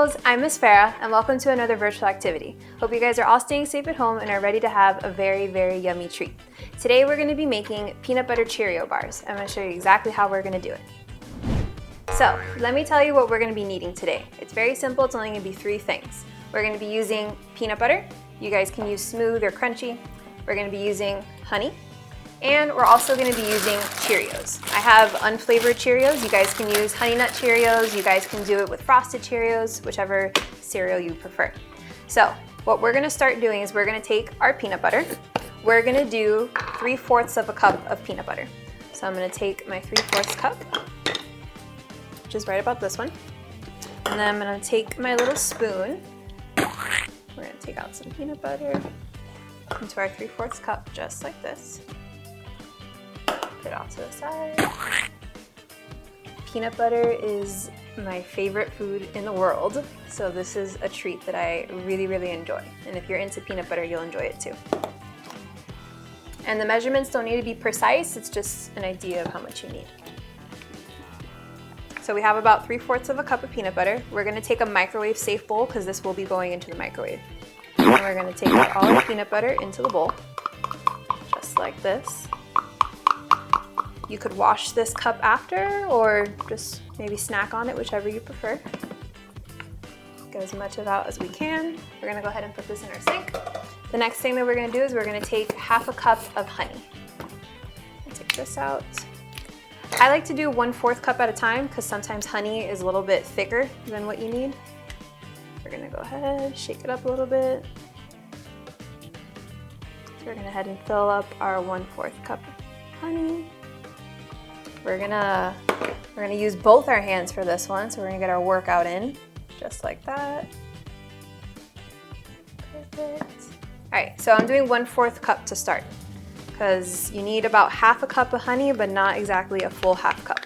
Gables, I'm Miss Farah, and welcome to another virtual activity. Hope you guys are all staying safe at home and are ready to have a very, very yummy treat. Today we're going to be making peanut butter Cheerio bars. I'm going to show you exactly how we're going to do it. So, let me tell you what we're going to be needing today. It's very simple, it's only going to be 3 things. We're going to be using peanut butter. You guys can use smooth or crunchy. We're going to be using honey. And we're also going to be using Cheerios. I have unflavored Cheerios. You guys can use Honey Nut Cheerios. You guys can do it with Frosted Cheerios, whichever cereal you prefer. So what we're going to start doing is we're going to take our peanut butter. We're going to do 3/4 of a cup of peanut butter. So I'm going to take my 3/4 cup, which is right about this one. And then I'm going to take my little spoon. We're going to take out some peanut butter into our 3/4 cup, just like this. Put it off to the side. Peanut butter is my favorite food in the world, so this is a treat that I really, really enjoy. And if you're into peanut butter, you'll enjoy it too. And the measurements don't need to be precise, it's just an idea of how much you need. So we have about 3/4 of a cup of peanut butter. We're gonna take a microwave safe bowl because this will be going into the microwave. And we're gonna take all our peanut butter into the bowl, just like this. You could wash this cup after or just maybe snack on it, whichever you prefer. Get as much of it out as we can. We're gonna go ahead and put this in our sink. The next thing that we're gonna do is we're gonna take 1/2 cup of honey. Take this out. I like to do 1/4 cup at a time because sometimes honey is a little bit thicker than what you need. We're gonna go ahead, shake it up a little bit. So we're gonna go ahead and fill up our 1/4 cup of honey. We're gonna use both our hands for this one, so we're gonna get our workout in, just like that. Perfect. All right, so I'm doing 1/4 cup to start, because you need about 1/2 cup of honey, but not exactly a full 1/2 cup.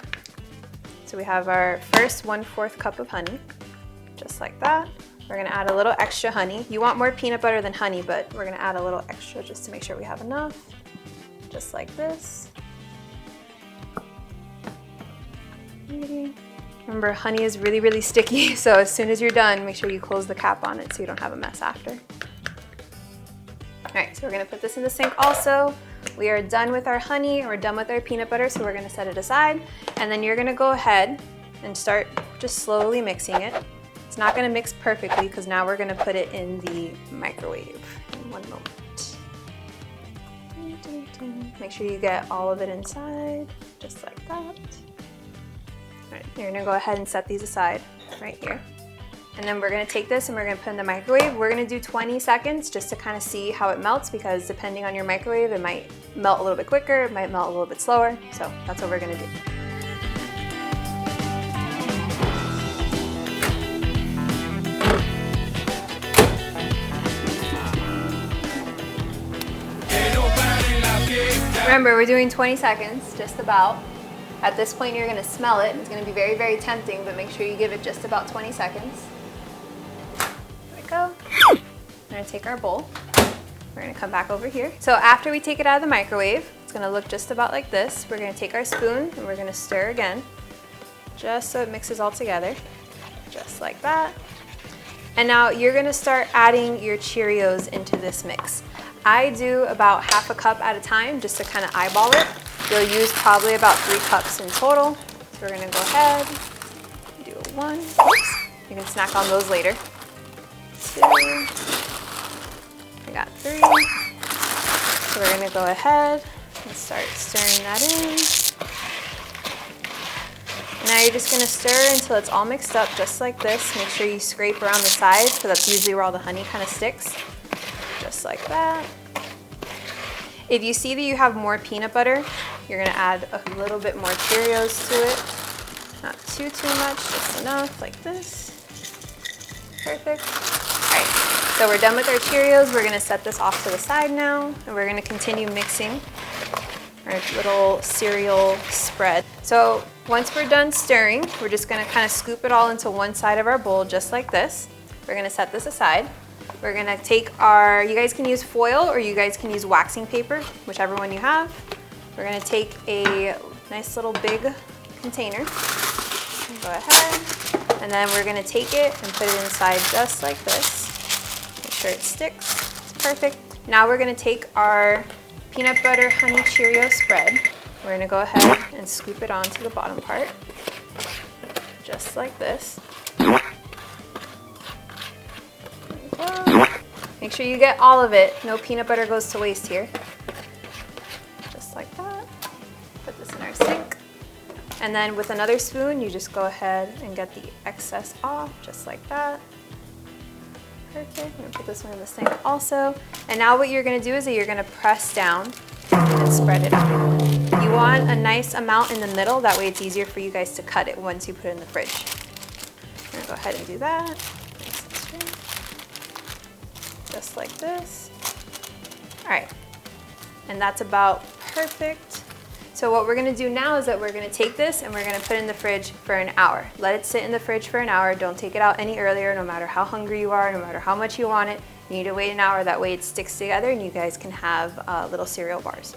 So we have our first 1/4 cup of honey, just like that. We're gonna add a little extra honey. You want more peanut butter than honey, but we're gonna add a little extra just to make sure we have enough, just like this. Remember, honey is really, really sticky, so as soon as you're done, make sure you close the cap on it so you don't have a mess after. All right, so we're gonna put this in the sink also. We are done with our honey, and we're done with our peanut butter, so we're gonna set it aside. And then you're gonna go ahead and start just slowly mixing it. It's not gonna mix perfectly because now we're gonna put it in the microwave in 1 moment. Make sure you get all of it inside, just like that. All right, you're gonna go ahead and set these aside right here. And then we're gonna take this and we're gonna put it in the microwave. We're gonna do 20 seconds just to kind of see how it melts, because depending on your microwave, it might melt a little bit quicker, it might melt a little bit slower. So that's what we're gonna do. Remember, we're doing 20 seconds, just about. At this point, you're gonna smell it. It's gonna be very, very tempting, but make sure you give it just about 20 seconds. There we go. We're gonna take our bowl. We're gonna come back over here. So after we take it out of the microwave, it's gonna look just about like this. We're gonna take our spoon and we're gonna stir again, just so it mixes all together, just like that. And now you're gonna start adding your Cheerios into this mix. I do about 1/2 cup at a time just to kind of eyeball it. You'll use probably about 3 cups in total. So we're gonna go ahead, do 1. Oops. You can snack on those later. 2. I got 3. So we're gonna go ahead and start stirring that in. Now you're just gonna stir until it's all mixed up, just like this. Make sure you scrape around the sides, because that's usually where all the honey kind of sticks. Just like that. If you see that you have more peanut butter, you're gonna add a little bit more Cheerios to it. Not too much, just enough, like this. Perfect. All right, so we're done with our Cheerios. We're gonna set this off to the side now, and we're gonna continue mixing our little cereal spread. So once we're done stirring, we're just gonna kind of scoop it all into one side of our bowl, just like this. We're gonna set this aside. We're gonna take our, you guys can use foil or you guys can use waxing paper, whichever one you have. We're gonna take a nice little big container. Go ahead, And then we're gonna take it and put it inside just like this. Make sure it sticks, it's perfect. Now we're gonna take our peanut butter honey Cheerio spread. We're gonna go ahead and scoop it onto the bottom part, just like this. Make sure you get all of it. No peanut butter goes to waste here. Just like that. Put this in our sink. And then with another spoon, you just go ahead and get the excess off, just like that. Perfect. I'm gonna put this one in the sink also. And now what you're gonna do is that you're gonna press down and spread it out. You want a nice amount in the middle, that way it's easier for you guys to cut it once you put it in the fridge. I'm gonna go ahead and do that. Just like this. All right, and that's about perfect. So what we're gonna do now is that we're gonna take this and we're gonna put it in the fridge for an hour. Let it sit in the fridge for an hour. Don't take it out any earlier, no matter how hungry you are, no matter how much you want it. You need to wait an hour, that way it sticks together and you guys can have little cereal bars.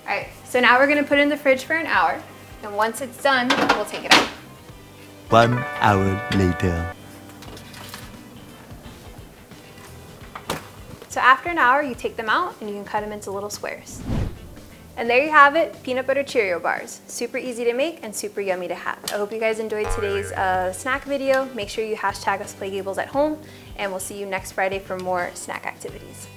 All right, so now we're gonna put it in the fridge for an hour, and once it's done, we'll take it out. 1 hour later. So after an hour, you take them out and you can cut them into little squares. And there you have it, peanut butter Cheerio bars. Super easy to make and super yummy to have. I hope you guys enjoyed today's snack video. Make sure you hashtag us Play Gables at home, and we'll see you next Friday for more snack activities.